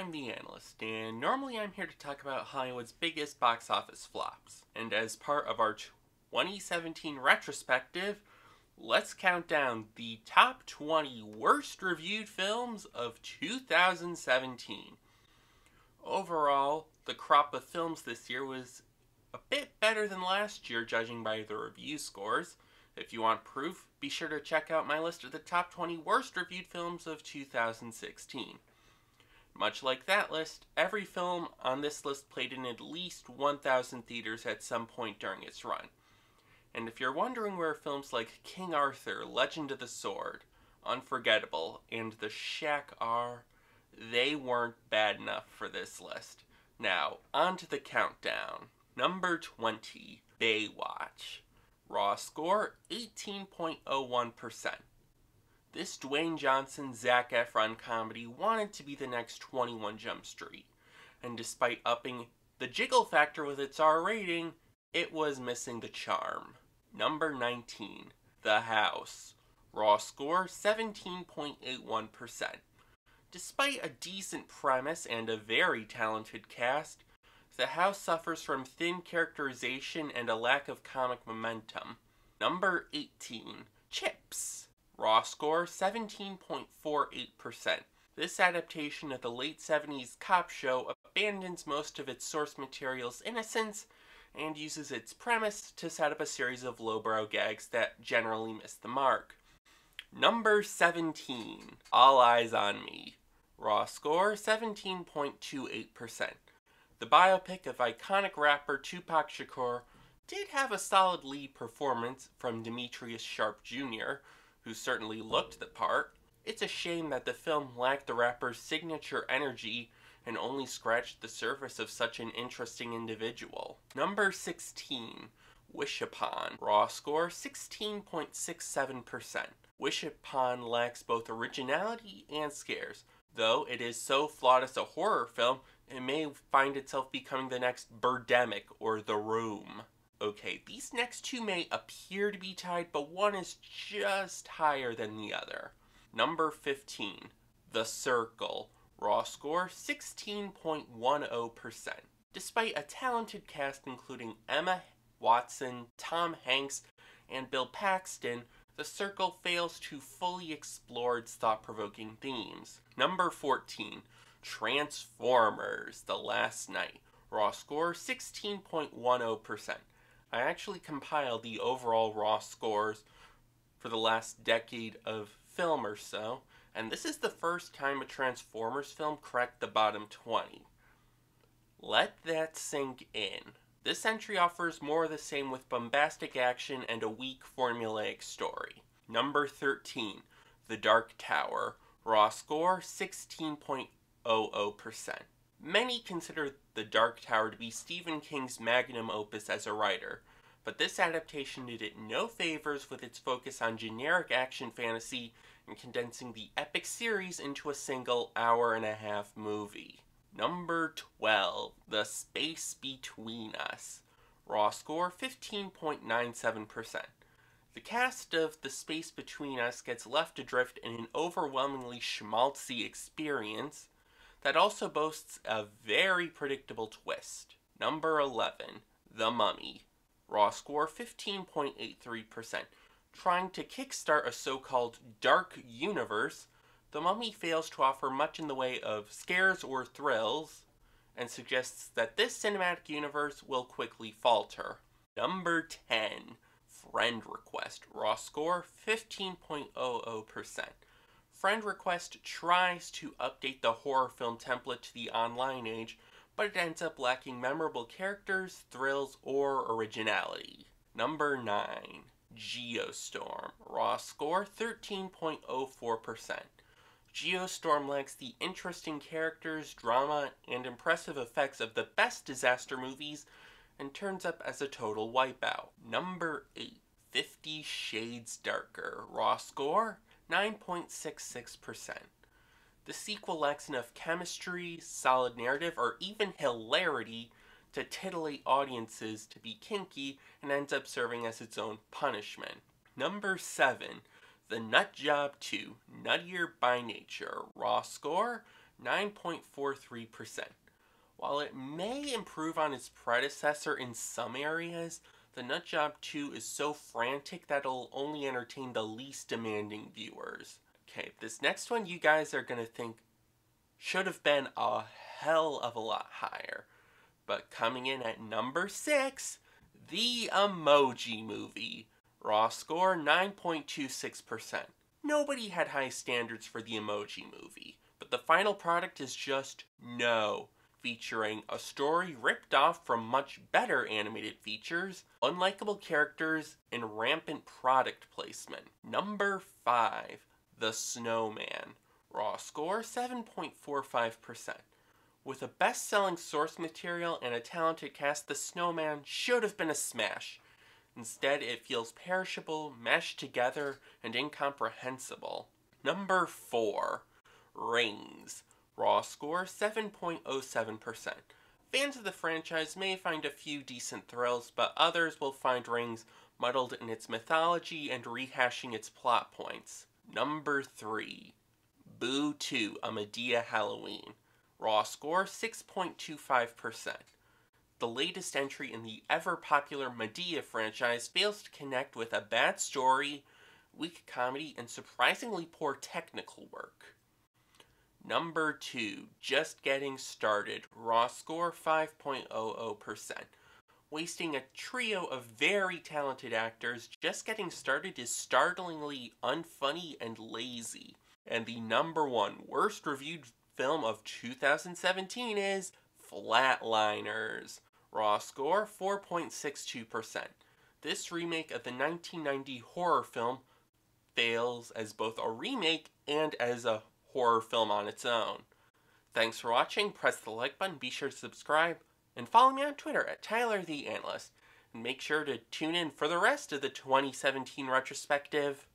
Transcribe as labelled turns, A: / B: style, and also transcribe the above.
A: I'm the Analyst, and normally I'm here to talk about Hollywood's biggest box office flops. And as part of our 2017 retrospective, let's count down the top 20 worst reviewed films of 2017. Overall, the crop of films this year was a bit better than last year, judging by the review scores. If you want proof, be sure to check out my list of the top 20 worst reviewed films of 2016. Much like that list, every film on this list played in at least 1,000 theaters at some point during its run. And if you're wondering where films like King Arthur, Legend of the Sword, Unforgettable, and The Shack are, they weren't bad enough for this list. Now, on to the countdown. Number 20, Baywatch. Raw score, 18.01%. This Dwayne Johnson, Zac Efron comedy wanted to be the next 21 Jump Street, and despite upping the jiggle factor with its R rating, it was missing the charm. Number 19, The House. Raw score, 17.81%. Despite a decent premise and a very talented cast, The House suffers from thin characterization and a lack of comic momentum. Number 18, Chips. Raw score, 17.48%. This adaptation of the late 70s cop show abandons most of its source material's innocence and uses its premise to set up a series of lowbrow gags that generally miss the mark. Number 17, All Eyes on Me. Raw score, 17.28%. The biopic of iconic rapper Tupac Shakur did have a solid lead performance from Demetrius Sharp Jr., who certainly looked the part. It's a shame that the film lacked the rapper's signature energy and only scratched the surface of such an interesting individual. Number 16, Wish Upon. Raw score, 16.67%. Wish Upon lacks both originality and scares. Though it is so flawed as a horror film, it may find itself becoming the next Birdemic or The Room. Okay, these next two may appear to be tied, but one is just higher than the other. Number 15, The Circle. Raw score, 16.10%. Despite a talented cast including Emma Watson, Tom Hanks, and Bill Paxton, The Circle fails to fully explore its thought-provoking themes. Number 14, Transformers: The Last Knight. Raw score, 16.10%. I actually compiled the overall raw scores for the last decade of film or so, and this is the first time a Transformers film cracked the bottom 20. Let that sink in. This entry offers more of the same with bombastic action and a weak formulaic story. Number 13, The Dark Tower. Raw score, 16.00%. Many consider The Dark Tower to be Stephen King's magnum opus as a writer, but this adaptation did it no favors with its focus on generic action fantasy and condensing the epic series into a single hour-and-a-half movie. Number 12, The Space Between Us. Raw score, 15.97%. The cast of The Space Between Us gets left adrift in an overwhelmingly schmaltzy experience that also boasts a very predictable twist. Number 11, The Mummy. Raw score, 15.83%. Trying to kickstart a so-called dark universe, The Mummy fails to offer much in the way of scares or thrills, and suggests that this cinematic universe will quickly falter. Number 10, Friend Request. Raw score, 15.00%. Friend Request tries to update the horror film template to the online age, but it ends up lacking memorable characters, thrills, or originality. Number 9, Geostorm. Raw score, 13.04%. Geostorm lacks the interesting characters, drama, and impressive effects of the best disaster movies, and turns up as a total wipeout. Number 8, 50 Shades Darker. Raw score, 9.66%. The sequel lacks enough chemistry, solid narrative, or even hilarity to titillate audiences to be kinky, and ends up serving as its own punishment. Number 7, The Nut Job 2, Nuttier by Nature. Raw score, 9.43%. While it may improve on its predecessor in some areas, The Nutjob 2 is so frantic that it'll only entertain the least demanding viewers. Okay, this next one you guys are going to think should have been a hell of a lot higher. But coming in at number 6, The Emoji Movie. Raw score 9.26%. Nobody had high standards for The Emoji Movie, but the final product is just no, featuring a story ripped off from much better animated features, unlikable characters, and rampant product placement. Number 5, The Snowman. Raw score 7.45%. With a best-selling source material and a talented cast, The Snowman should have been a smash. Instead, it feels perishable, meshed together, and incomprehensible. Number 4, Rings. Raw score 7.07%. Fans of the franchise may find a few decent thrills, but others will find Rings muddled in its mythology and rehashing its plot points. Number 3, Boo 2, A Medea Halloween. Raw score 6.25%. The latest entry in the ever-popular Medea franchise fails to connect with a bad story, weak comedy, and surprisingly poor technical work. Number 2, Just Getting Started. Raw score 5.00%. Wasting a trio of very talented actors, Just Getting Started is startlingly unfunny and lazy. And the number 1 worst reviewed film of 2017 is Flatliners. Raw score 4.62%. This remake of the 1990 horror film fails as both a remake and as a horror film on its own. Thanks for watching, press the like button, be sure to subscribe, and follow me on Twitter at Tyler the Analyst. And make sure to tune in for the rest of the 2017 retrospective.